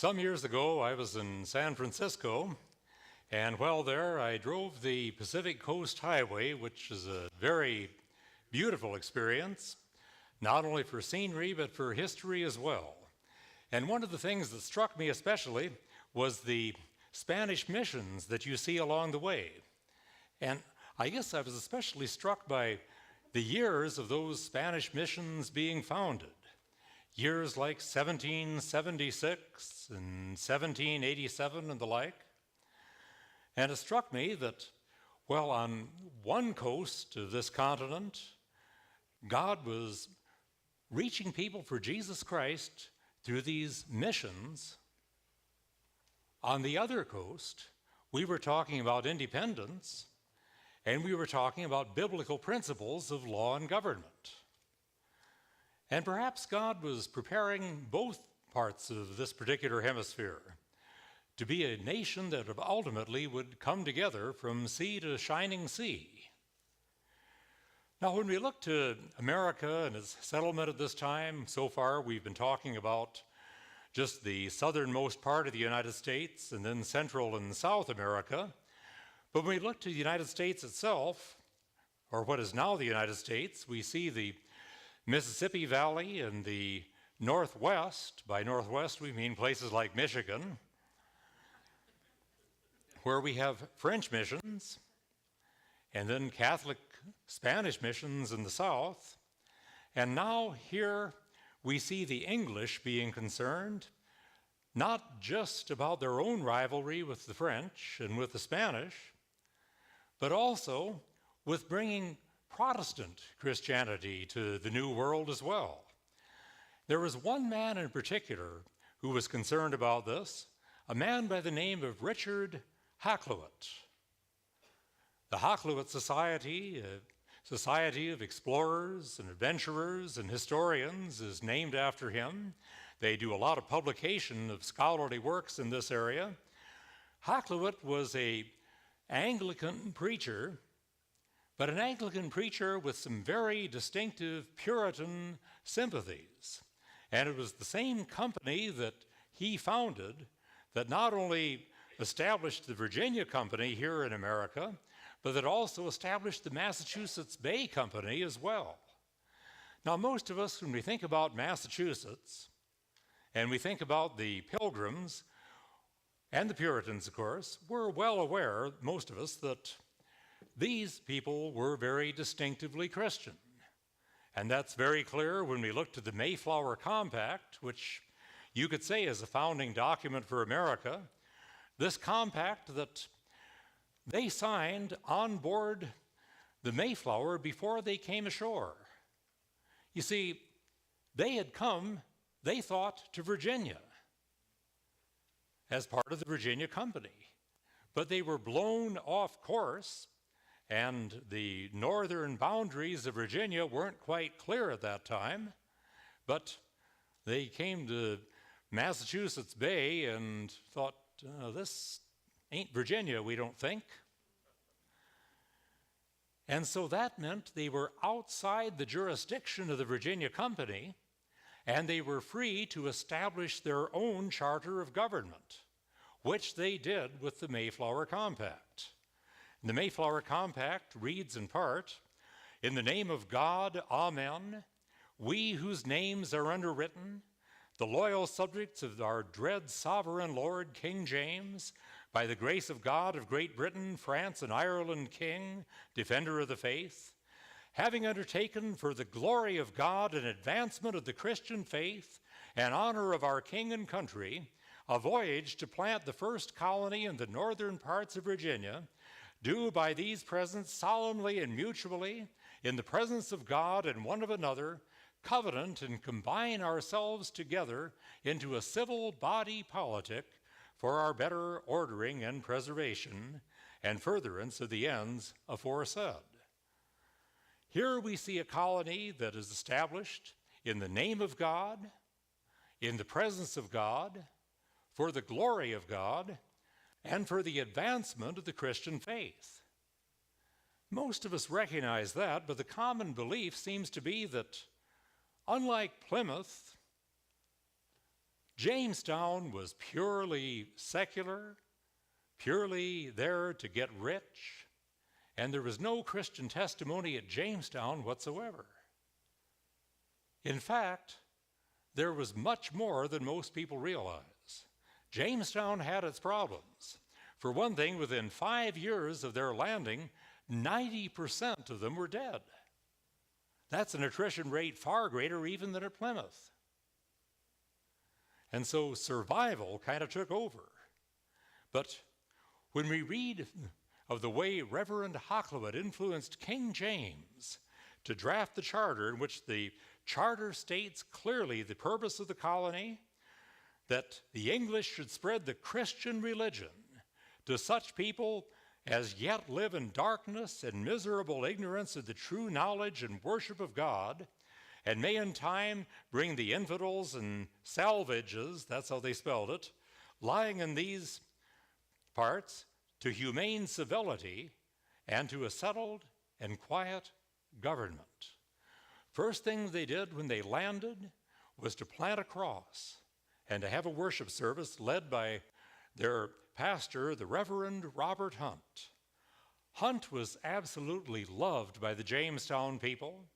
Some years ago, I was in San Francisco, and while there, I drove the Pacific Coast Highway, which is a very beautiful experience, not only for scenery, but for history as well. And one of the things that struck me especially was the Spanish missions that you see along the way. And I guess I was especially struck by the years of those Spanish missions being founded. Years like 1776 and 1787 and the like. And it struck me that, well, on one coast of this continent, God was reaching people for Jesus Christ through these missions. On the other coast, we were talking about independence, and we were talking about biblical principles of law and government. And perhaps God was preparing both parts of this particular hemisphere to be a nation that ultimately would come together from sea to shining sea. Now, when we look to America and its settlement at this time, so far we've been talking about just the southernmost part of the United States and then Central and South America. But when we look to the United States itself, or what is now the United States, we see the Mississippi Valley and the Northwest. By Northwest, we mean places like Michigan, where we have French missions, and then Catholic Spanish missions in the South. And now here we see the English being concerned, not just about their own rivalry with the French and with the Spanish, but also with bringing Protestant Christianity to the New World as well. There was one man in particular who was concerned about this, a man by the name of Richard Hakluyt. The Hakluyt Society, a society of explorers and adventurers and historians, is named after him. They do a lot of publication of scholarly works in this area. Hakluyt was an Anglican preacher, but an Anglican preacher with some very distinctive Puritan sympathies. And it was the same company that he founded that not only established the Virginia Company here in America, but that also established the Massachusetts Bay Company as well. Now, most of us, when we think about Massachusetts, and we think about the Pilgrims and the Puritans, of course, we're well aware, most of us, that these people were very distinctively Christian. And that's very clear when we look to the Mayflower Compact, which you could say is a founding document for America. This compact that they signed on board the Mayflower before they came ashore. You see, they had come, they thought, to Virginia as part of the Virginia Company. But they were blown off course, and the northern boundaries of Virginia weren't quite clear at that time. But they came to Massachusetts Bay and thought, this ain't Virginia, we don't think. And so that meant they were outside the jurisdiction of the Virginia Company, and they were free to establish their own charter of government, which they did with the Mayflower Compact. The Mayflower Compact reads in part, "In the name of God, Amen, we whose names are underwritten, the loyal subjects of our dread sovereign Lord King James, by the grace of God of Great Britain, France, and Ireland King, defender of the faith, having undertaken for the glory of God and advancement of the Christian faith and honor of our King and country, a voyage to plant the first colony in the northern parts of Virginia, do by these presents solemnly and mutually, in the presence of God and one of another, covenant and combine ourselves together into a civil body politic for our better ordering and preservation and furtherance of the ends aforesaid." Here we see a colony that is established in the name of God, in the presence of God, for the glory of God, and for the advancement of the Christian faith. Most of us recognize that, but the common belief seems to be that, unlike Plymouth, Jamestown was purely secular, purely there to get rich, and there was no Christian testimony at Jamestown whatsoever. In fact, there was much more than most people realize. Jamestown had its problems. For one thing, within 5 years of their landing, 90% of them were dead. That's an attrition rate far greater even than at Plymouth. And so survival kind of took over. But when we read of the way Reverend Hakluyt influenced King James to draft the charter, in which the charter states clearly the purpose of the colony, that the English should spread the Christian religion to such people as yet live in darkness and miserable ignorance of the true knowledge and worship of God, and may in time bring the infidels and salvages, that's how they spelled it, lying in these parts to humane civility and to a settled and quiet government. First thing they did when they landed was to plant a cross and to have a worship service led by their pastor, the Reverend Robert Hunt. Hunt was absolutely loved by the Jamestown people,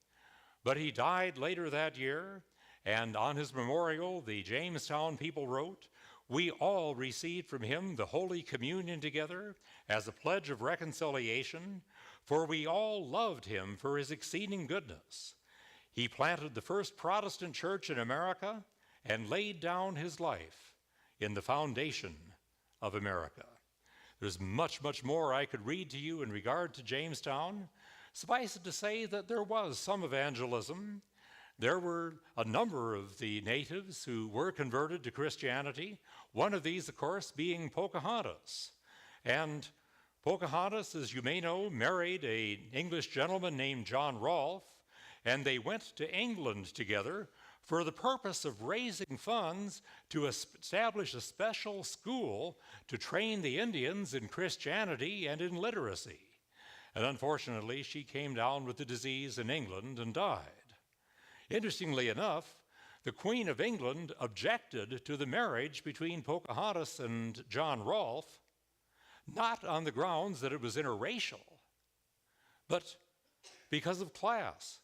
but he died later that year, and on his memorial, the Jamestown people wrote, "We all received from him the Holy Communion together as a pledge of reconciliation, for we all loved him for his exceeding goodness. He planted the first Protestant church in America and laid down his life in the foundation of America." There's much, much more I could read to you in regard to Jamestown. Suffice it to say that there was some evangelism. There were a number of the natives who were converted to Christianity, one of these, of course, being Pocahontas. And Pocahontas, as you may know, married an English gentleman named John Rolfe, and they went to England together for the purpose of raising funds to establish a special school to train the Indians in Christianity and in literacy. And unfortunately, she came down with the disease in England and died. Interestingly enough, the Queen of England objected to the marriage between Pocahontas and John Rolfe, not on the grounds that it was interracial, but because of class.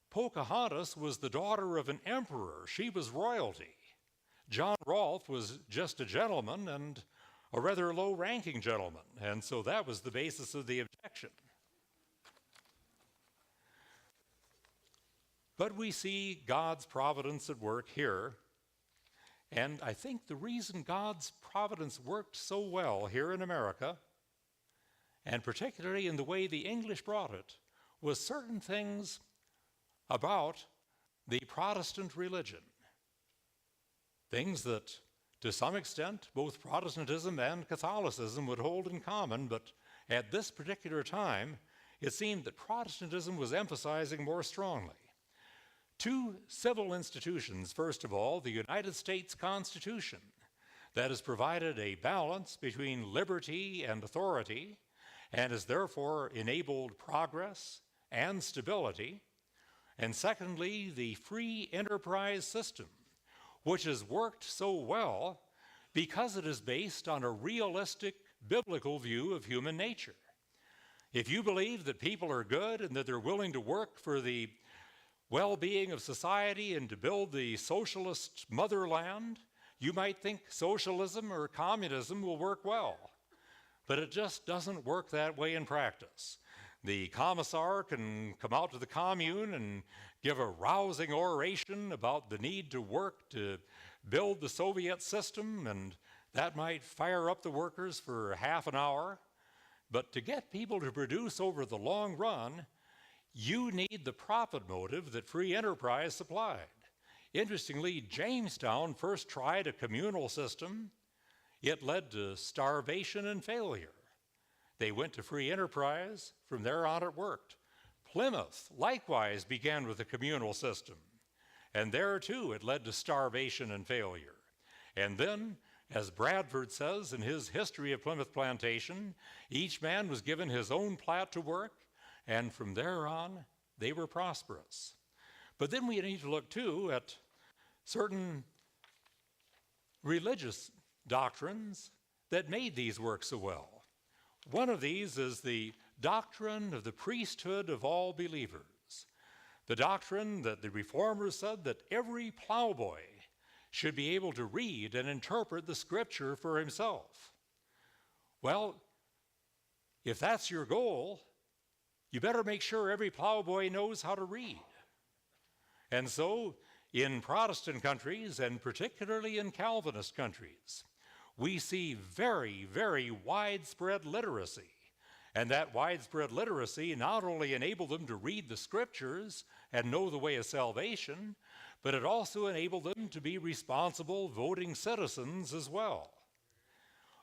Pocahontas was the daughter of an emperor. She was royalty. John Rolfe was just a gentleman and a rather low-ranking gentleman, and so that was the basis of the objection. But we see God's providence at work here, and I think the reason God's providence worked so well here in America, and particularly in the way the English brought it, was certain things about the Protestant religion. Things that, to some extent, both Protestantism and Catholicism would hold in common, but at this particular time, it seemed that Protestantism was emphasizing more strongly. Two civil institutions, first of all, the United States Constitution, that has provided a balance between liberty and authority, and has therefore enabled progress and stability. And secondly, the free enterprise system, which has worked so well because it is based on a realistic biblical view of human nature. If you believe that people are good and that they're willing to work for the well-being of society and to build the socialist motherland, you might think socialism or communism will work well. But it just doesn't work that way in practice. The commissar can come out to the commune and give a rousing oration about the need to work to build the Soviet system, and that might fire up the workers for half an hour. But to get people to produce over the long run, you need the profit motive that free enterprise supplied. Interestingly, Jamestown first tried a communal system. It led to starvation and failure. They went to free enterprise. From there on, it worked. Plymouth likewise began with a communal system, and there too it led to starvation and failure. And then, as Bradford says in his History of Plymouth Plantation, each man was given his own plat to work, and from there on, they were prosperous. But then we need to look too at certain religious doctrines that made these work so well. One of these is the doctrine of the priesthood of all believers. The doctrine that the Reformers said that every plowboy should be able to read and interpret the Scripture for himself. Well, if that's your goal, you better make sure every plowboy knows how to read. And so, in Protestant countries, and particularly in Calvinist countries, we see very, very widespread literacy. And that widespread literacy not only enabled them to read the Scriptures and know the way of salvation, but it also enabled them to be responsible voting citizens as well.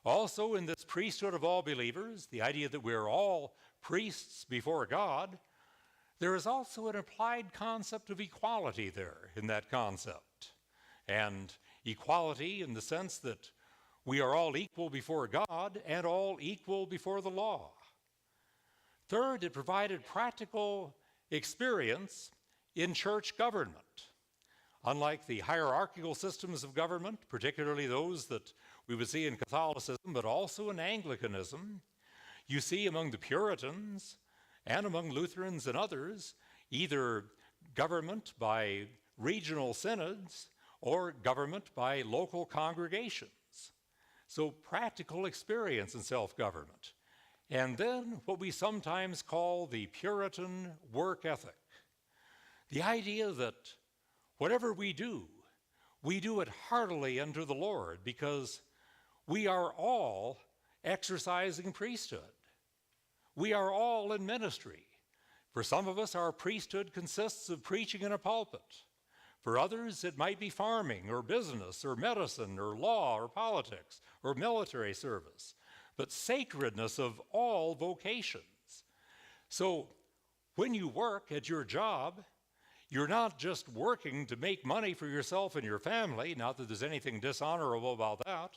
Also, in this priesthood of all believers, the idea that we're all priests before God, there is also an implied concept of equality there in that concept. And equality in the sense that we are all equal before God and all equal before the law. Third, it provided practical experience in church government. Unlike the hierarchical systems of government, particularly those that we would see in Catholicism, but also in Anglicanism, you see among the Puritans and among Lutherans and others, either government by regional synods or government by local congregations. So practical experience in self-government. And then what we sometimes call the Puritan work ethic. The idea that whatever we do it heartily unto the Lord, because we are all exercising priesthood. We are all in ministry. For some of us, our priesthood consists of preaching in a pulpit. For others, it might be farming or business or medicine or law or politics or military service, but sacredness of all vocations. So when you work at your job, you're not just working to make money for yourself and your family, not that there's anything dishonorable about that,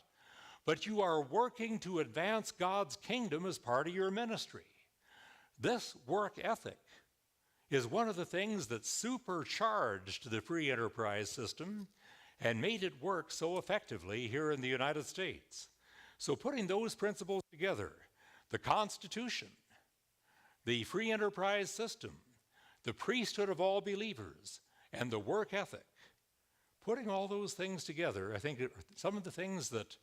but you are working to advance God's kingdom as part of your ministry. This work ethic is one of the things that supercharged the free enterprise system and made it work so effectively here in the United States. So putting those principles together, the Constitution, the free enterprise system, the priesthood of all believers, and the work ethic, putting all those things together, I think are some of the things that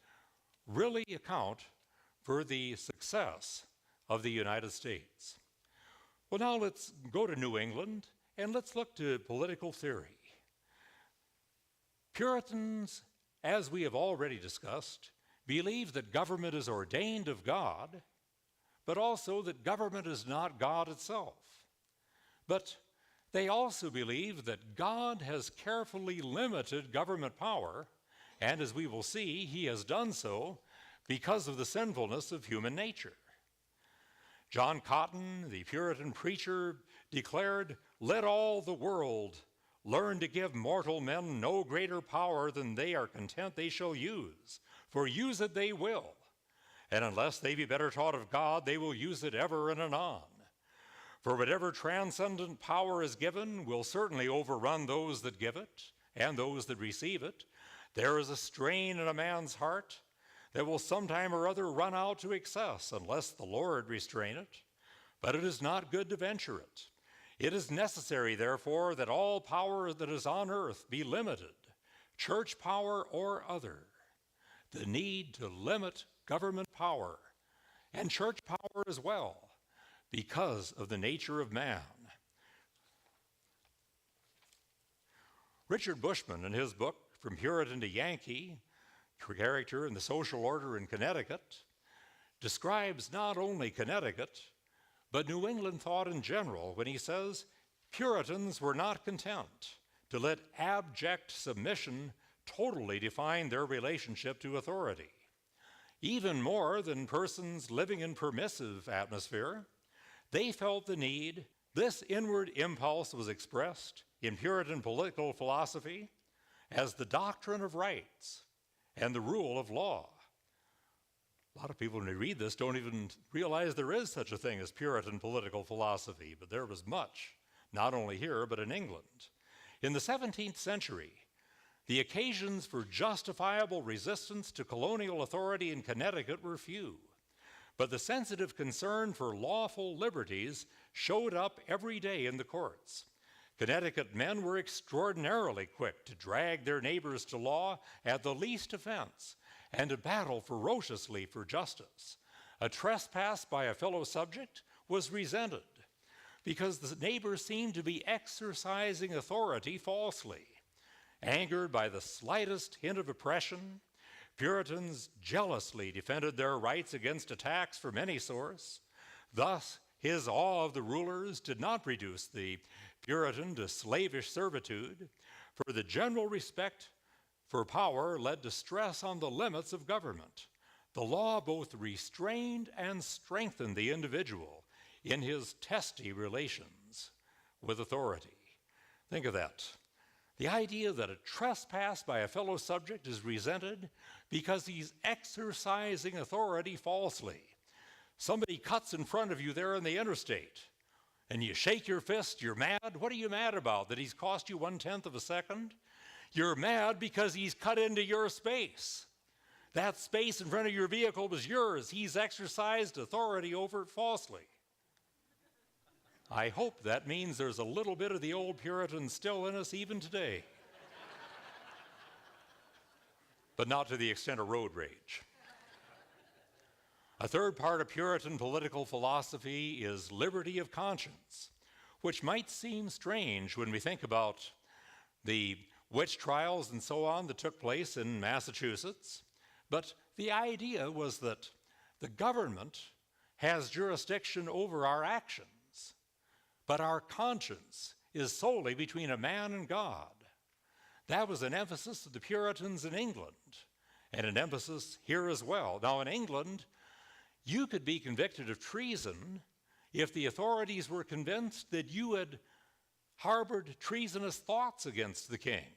really account for the success of the United States. Well, now let's go to New England and let's look to political theory. Puritans, as we have already discussed, believe that government is ordained of God, but also that government is not God itself. But they also believe that God has carefully limited government power, and as we will see, he has done so because of the sinfulness of human nature. John Cotton, the Puritan preacher, declared, "Let all the world learn to give mortal men no greater power than they are content they shall use, for use it they will, and unless they be better taught of God, they will use it ever and anon. For whatever transcendent power is given will certainly overrun those that give it and those that receive it. There is a strain in a man's heart that will sometime or other run out to excess unless the Lord restrain it, but it is not good to venture it. It is necessary, therefore, that all power that is on earth be limited, church power or other. The need to limit government power and church power as well, because of the nature of man." Richard Bushman, in his book, From Puritan to Yankee, Character and the Social Order in Connecticut, describes not only Connecticut, but New England thought in general when he says, Puritans were not content to let abject submission totally define their relationship to authority. Even more than persons living in permissive atmosphere, they felt the need. This inward impulse was expressed in Puritan political philosophy as the doctrine of rights and the rule of law. A lot of people, when they read this, don't even realize there is such a thing as Puritan political philosophy, but there was much, not only here, but in England. In the 17th century, The occasions for justifiable resistance to colonial authority in Connecticut were few, but the sensitive concern for lawful liberties showed up every day in the courts. Connecticut men were extraordinarily quick to drag their neighbors to law at the least offense and to battle ferociously for justice. A trespass by a fellow subject was resented because the neighbor seemed to be exercising authority falsely. Angered by the slightest hint of oppression, Puritans jealously defended their rights against attacks from any source. Thus, his awe of the rulers did not reduce the Puritan to slavish servitude, for the general respect for power led to stress on the limits of government. The law both restrained and strengthened the individual in his testy relations with authority. Think of that. The idea that a trespass by a fellow subject is resented because he's exercising authority falsely. Somebody cuts in front of you there in the interstate, and you shake your fist, you're mad. What are you mad about? That he's cost you 1/10 of a second? You're mad because he's cut into your space. That space in front of your vehicle was yours. He's exercised authority over it falsely. I hope that means there's a little bit of the old Puritan still in us even today. But not to the extent of road rage. A third part of Puritan political philosophy is liberty of conscience, which might seem strange when we think about the witch trials and so on that took place in Massachusetts. But the idea was that the government has jurisdiction over our actions, but our conscience is solely between a man and God. That was an emphasis of the Puritans in England, and an emphasis here as well. Now, in England, you could be convicted of treason if the authorities were convinced that you had harbored treasonous thoughts against the king.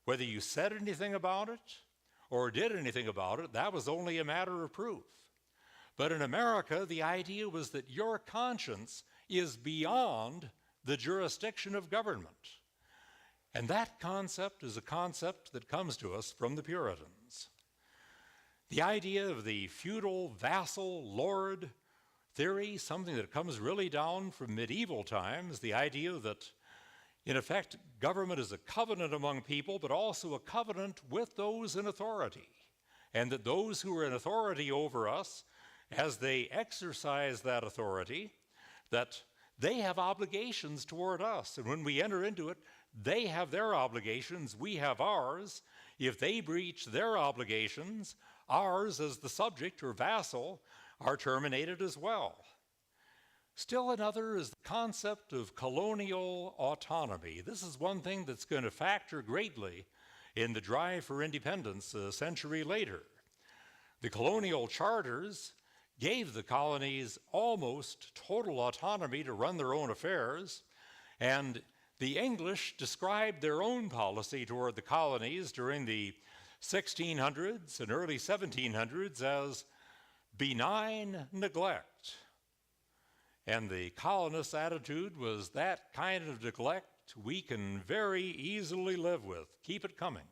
Whether you said anything about it or did anything about it, that was only a matter of proof. But in America, the idea was that your conscience is beyond the jurisdiction of government. And that concept is a concept that comes to us from the Puritans. The idea of the feudal vassal lord theory, something that comes really down from medieval times, the idea that, in effect, government is a covenant among people, but also a covenant with those in authority, and that those who are in authority over us, as they exercise that authority, that they have obligations toward us. And when we enter into it, they have their obligations, we have ours. If they breach their obligations, ours as the subject or vassal are terminated as well. Still another is the concept of colonial autonomy. This is one thing that's going to factor greatly in the drive for independence a century later. The colonial charters gave the colonies almost total autonomy to run their own affairs, and the English described their own policy toward the colonies during the 1600s and early 1700s as benign neglect. And the colonists' attitude was that kind of neglect we can very easily live with. Keep it coming.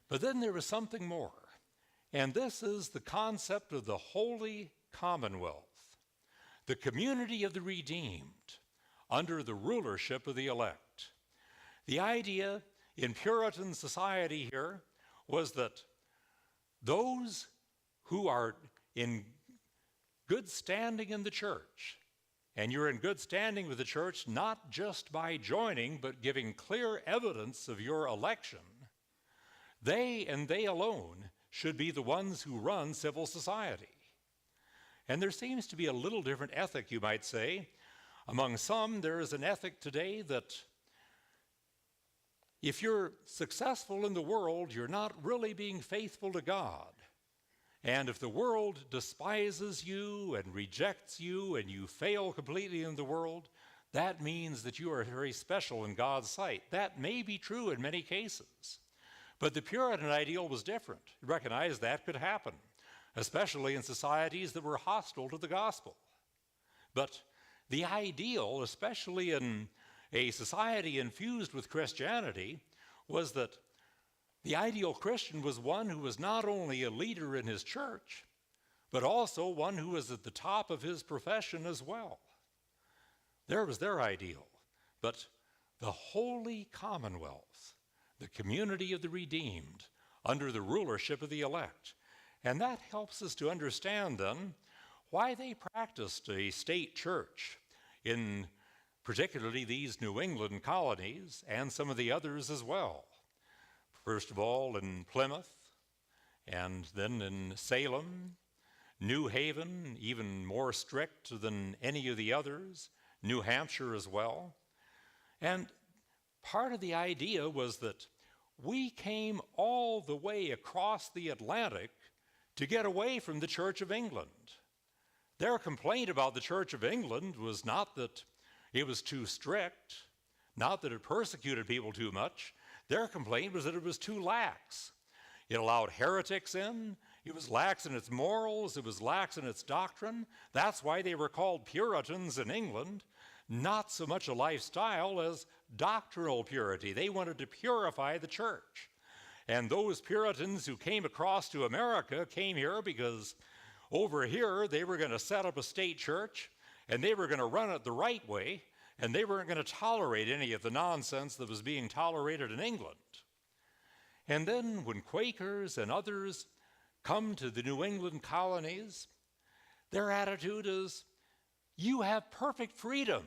But then there was something more. And this is the concept of the Holy Commonwealth, the community of the redeemed under the rulership of the elect. The idea in Puritan society here was that those who are in good standing in the church, and you're in good standing with the church not just by joining, but giving clear evidence of your election, they and they alone should be the ones who run civil society. And there seems to be a little different ethic, you might say. Among some, there is an ethic today that if you're successful in the world, you're not really being faithful to God. And if the world despises you and rejects you and you fail completely in the world, that means that you are very special in God's sight. That may be true in many cases. But the Puritan ideal was different. It recognized that could happen, especially in societies that were hostile to the gospel. But the ideal, especially in a society infused with Christianity, was that The ideal Christian was one who was not only a leader in his church, but also one who was at the top of his profession as well. There was their ideal. But the holy commonwealth, the community of the redeemed, under the rulership of the elect. And that helps us to understand then why they practiced a state church in particularly these New England colonies and some of the others as well. First of all in Plymouth, and then in Salem, New Haven, even more strict than any of the others, New Hampshire as well. And part of the idea was that we came all the way across the Atlantic to get away from the Church of England. Their complaint about the Church of England was not that it was too strict, not that it persecuted people too much. Their complaint was that it was too lax. It allowed heretics in. It was lax in its morals. It was lax in its doctrine. That's why they were called Puritans in England. Not so much a lifestyle as doctrinal purity. They wanted to purify the church. And those Puritans who came across to America came here because over here they were going to set up a state church and they were going to run it the right way, and they weren't going to tolerate any of the nonsense that was being tolerated in England. And then when Quakers and others come to the New England colonies, their attitude is, you have perfect freedom.